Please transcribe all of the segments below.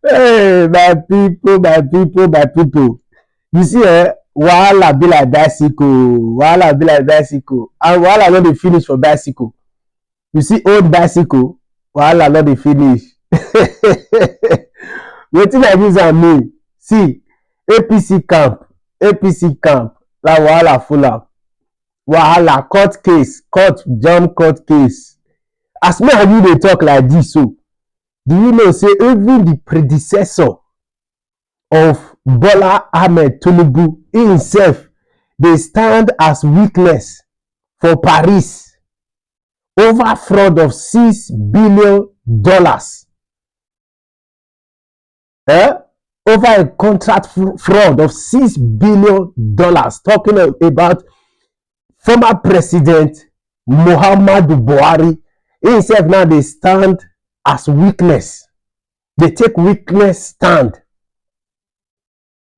Hey, my people, my people, my people. You see, wahala be like bicycle. Wahala be like bicycle. And wahala no dey finish for bicycle. You see, old bicycle, wahala no dey finish. Wetin I use am mean? See, APC camp, na wahala full am. Wahala, court case, court case. As me and you dey talk like this, so do you know say even the predecessor of Bola Ahmed Tinubu himself dey stand as witness for Paris over fraud of $6 billion, over a contract fraud of $6 billion, talking about former President Muhammadu Buhari himself. Now dey stand as witness. They take witness stand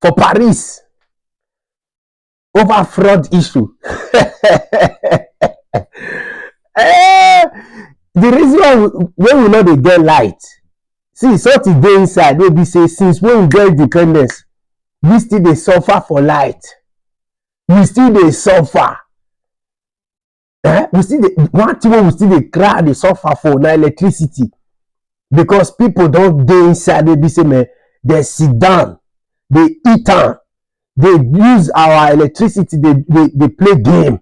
for Paris over fraud issue. The reason why we no dey get light, see, something dey inside wey be say since when we get independence, we still dey suffer for light. We still dey suffer. We still dey, one thing wey we still dey cry dey suffer for na electricity, because people don dey inside wey be say man, dey sit down, dey eat am, dey use our electricity, dey play game,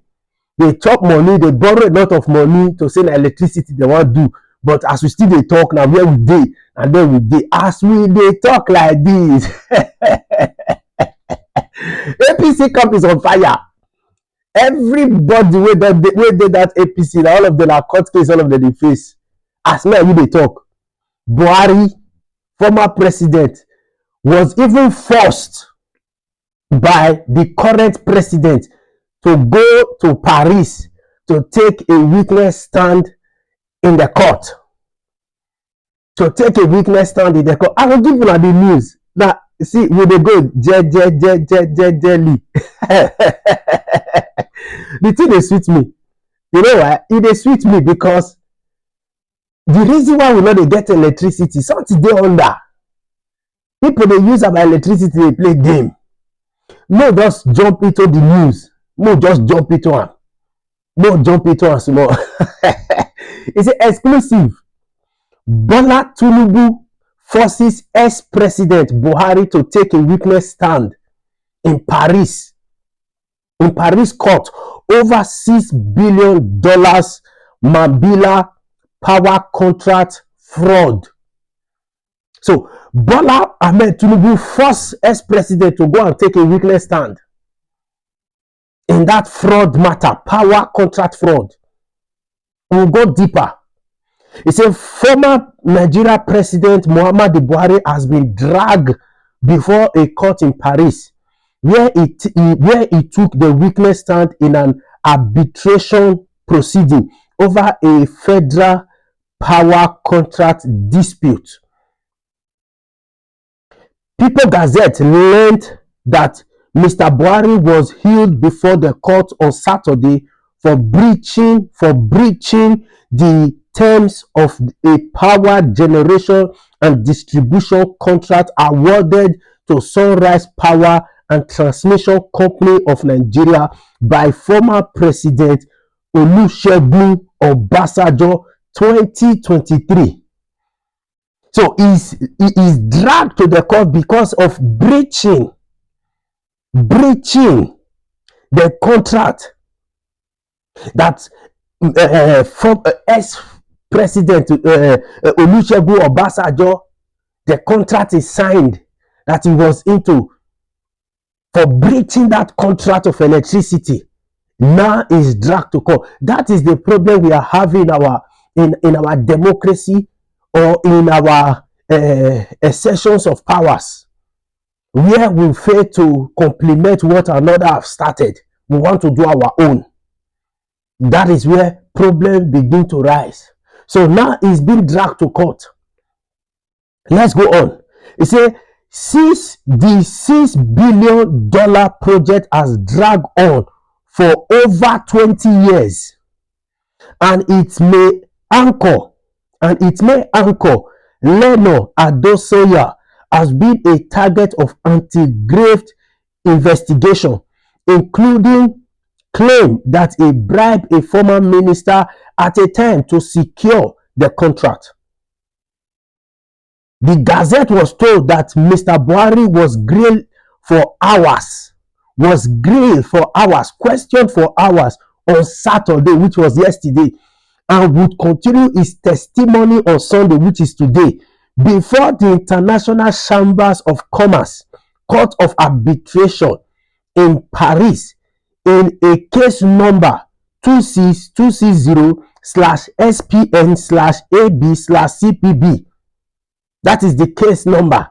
dey chop money, dey borrow a lot of money to say na electricity dey wan do. But as we still dey talk now, where we dey and then we dey, as we dey talk like this, APC camp is on fire. Everybody wey dey that APC, na all of them are court case, all of them dey face. As me and you dey talk, Buhari, former president, was even forced by the current president to go to Paris to take a witness stand in the court. To take a witness stand in the court. I will give you the news. Now, see, we dey go jelly. The thing dey sweet me. You know why? It dey sweet me because the reason why we no dey get electricity, something dey under. People dey use our electricity dey play game. No just jump into the news. No just jump into am. No jump into am small. It's exclusive. Bola Tinubu forces ex-president Buhari to take a witness stand in Paris court over $6 billion Mambila power contract fraud. So Bola Ahmed Tinubu forced ex-president to go and take a witness stand in that fraud matter, power contract fraud. We'll go deeper. It says former Nigerian President Muhammadu Buhari has been dragged before a court in Paris, where he took the witness stand in an arbitration proceeding over a federal power contract dispute. People Gazette learned that Mr. Buhari was held before the court on Saturday for breaching the terms of a power generation and distribution contract awarded to Sunrise Power and Transmission Company of Nigeria by former President Olusegun Obasanjo 2023. So he is dragged to the court because of breaching the contract that from ex-president Olusegun Obasanjo, the contract is signed that he was into, for breaching that contract of electricity. Now is dragged to court. That is the problem we are having in our democracy, or in our sessions of powers, where we fail to complement what another have started. We want to do our own. That is where problems begin to rise. So now it's being dragged to court. Let's go on. It says, since the $6 billion project has dragged on for over 20 years, and it may anchor Leno Adosoya has been a target of anti-graft investigation, including claim that he bribed a former minister at a time to secure the contract. The Gazette was told that Mr. Buhari was grilled for hours, questioned for hours on Saturday, which was yesterday, and would continue his testimony on Sunday, which is today, before the International Chambers of Commerce Court of Arbitration in Paris in a case number 26260/SPN/AB/CPB. That is the case number.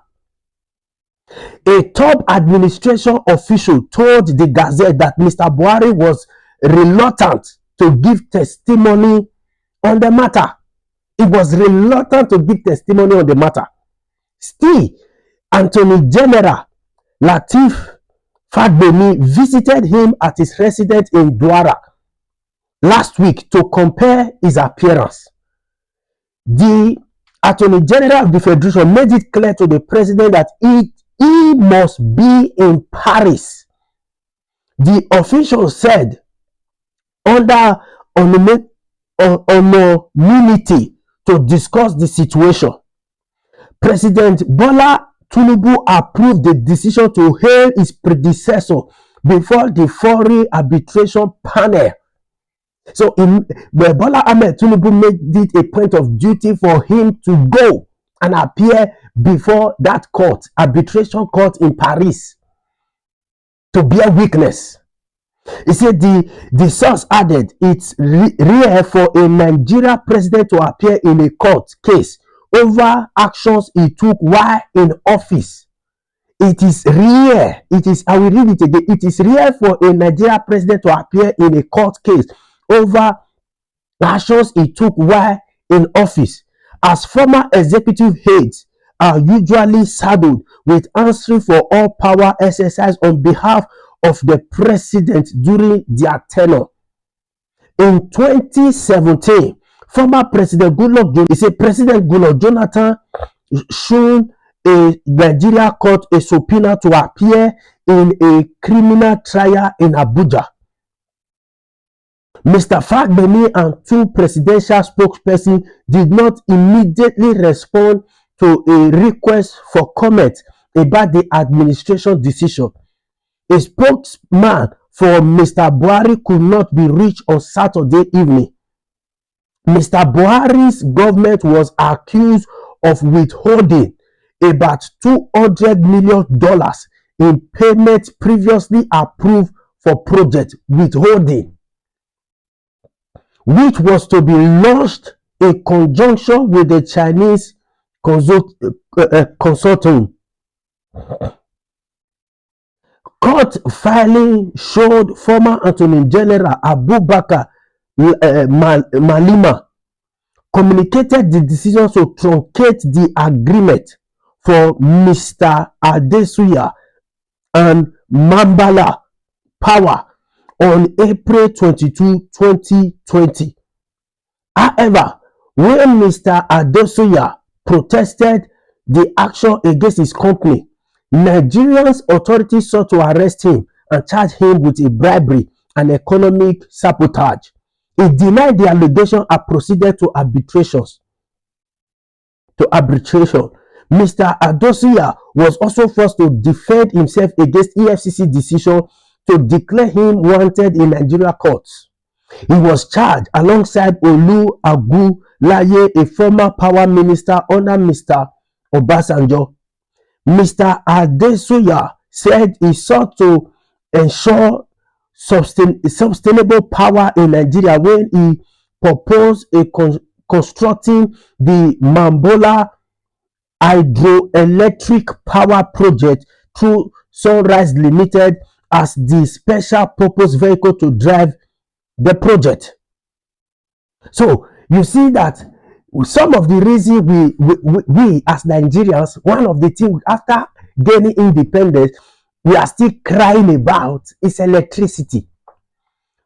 A top administration official told the Gazette that Mr. Buhari was reluctant to give testimony on the matter. He was reluctant to give testimony on the matter. Still, Attorney General Lateef Fagbemi visited him at his residence in Douala last week to compare his appearance. The Attorney General of the Federation made it clear to the president that he must be in Paris. The official said under anonymity to discuss the situation. President Bola Tinubu approved the decision to hail his predecessor before the foreign arbitration panel. So, Bola Ahmed Tinubu made it a point of duty for him to go and appear before that court, arbitration court in Paris, to bear witness. He said the source added it's rare for a Nigerian president to appear in a court case over actions he took while in office. It is rare. I will read it again. It is rare for a Nigerian president to appear in a court case over actions he took while in office, as former executive heads are usually saddled with answering for all power exercised on behalf of the president during their tenure. In 2017, former President Goodluck Jonathan shown a Nigeria court a subpoena to appear in a criminal trial in Abuja. Mr. Fagbemi and two presidential spokespersons did not immediately respond to a request for comment about the administration decision. A spokesman for Mr. Buhari could not be reached on Saturday evening. Mr. Buhari's government was accused of withholding about $200 million in payments previously approved for Project Withholding, which was to be launched in conjunction with the Chinese consortium. Court filing showed former Attorney General Abubakar Malima communicated the decision to truncate the agreement for Mr. Adesuya and Mambala Power on April 22, 2020. However, when Mr. Adesuya protested the action against his company, Nigerian authorities sought to arrest him and charge him with a bribery and economic sabotage. He denied the allegation and proceeded to arbitration. Mr. Adesuya was also forced to defend himself against EFCC decision to declare him wanted in Nigeria courts. He was charged alongside Olu Agulaye, a former power minister under Mr. Obasanjo. Mr. Adesuya said he sought to ensure sustainable power in Nigeria when he proposed constructing the Mambola hydroelectric power project through Sunrise Limited as the special purpose vehicle to drive the project. So you see that some of the reason we as Nigerians, one of the things after gaining independence, we are still crying about is electricity.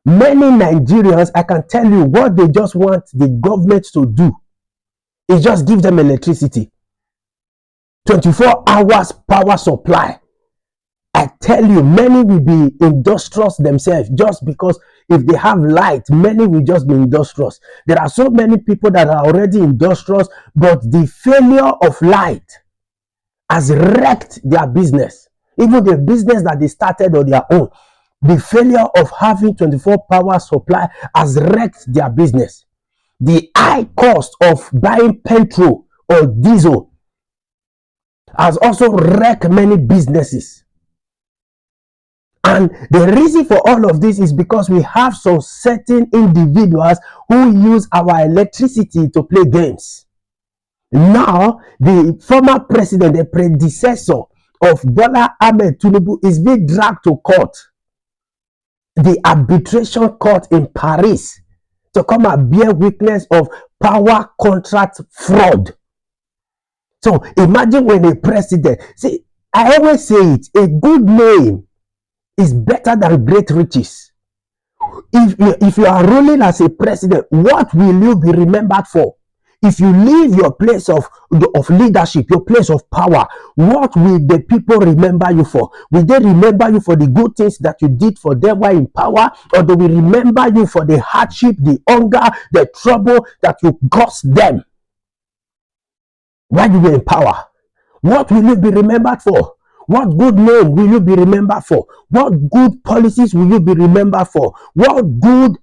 Many Nigerians, I can tell you what they just want the government to do is just give them electricity. 24 hours power supply. I tell you, many will be industrious themselves just because if they have light, many will just be industrious. There are so many people that are already industrious, but the failure of light has wrecked their business. Even the business that they started on their own, the failure of having 24 power supply has wrecked their business. The high cost of buying petrol or diesel has also wrecked many businesses. And the reason for all of this is because we have some certain individuals who use our electricity to play games. Now, the former president, the predecessor of Bola Ahmed Tinubu, is being dragged to court, the arbitration court in Paris, to come and bear witness of power contract fraud. So imagine when a president, see, I always say it, a good name is better than great riches. If you are ruling as a president, what will you be remembered for? If you leave your place of leadership, your place of power, what will the people remember you for? Will they remember you for the good things that you did for them while in power? Or they will remember you for the hardship, the hunger, the trouble that you caused them while you were in power? What will you be remembered for? What good name will you be remembered for? What good policies will you be remembered for? What good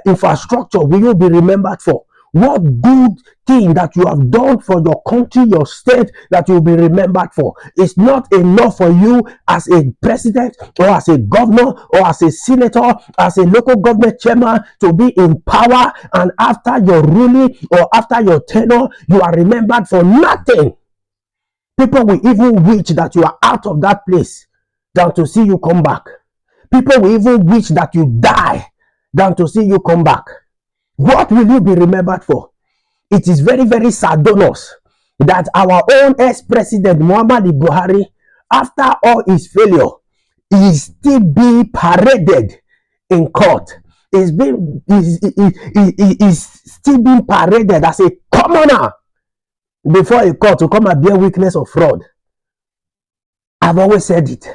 infrastructure will you be remembered for? What good thing that you have done for your country, your state, that you'll be remembered for? It's not enough for you as a president or as a governor or as a senator, as a local government chairman to be in power, and after your ruling or after your tenure, you are remembered for nothing. People will even wish that you are out of that place than to see you come back. People will even wish that you die than to see you come back. What will you be remembered for? It is very, very sadonous that our own ex-president Muhammadu Buhari, after all his failure, is still being paraded in court. Is still being paraded as a commoner before a court to come and bear witness of fraud. I've always said it.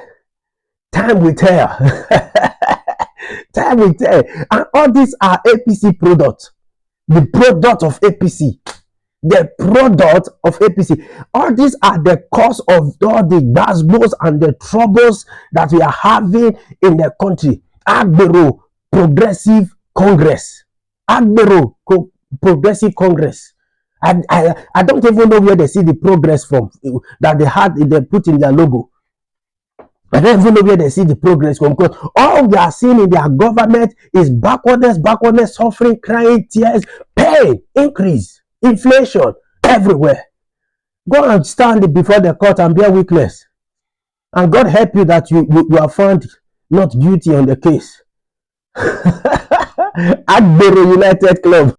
Time will tell. Time will tell. And all these are APC products. The product of APC. The product of APC. All these are the cause of all the gasbos and the troubles that we are having in the country. Agbero Progressive Congress. Agbero Progressive Congress. I don't even know where they see the progress from that they put in their logo. I don't even know where they see the progress from, because all we are seeing in their government is backwardness, suffering, crying, tears, pain, increase, inflation everywhere. Go and stand before the court and bear witness, and God help you that you are found not guilty on the case. Agbero United Club.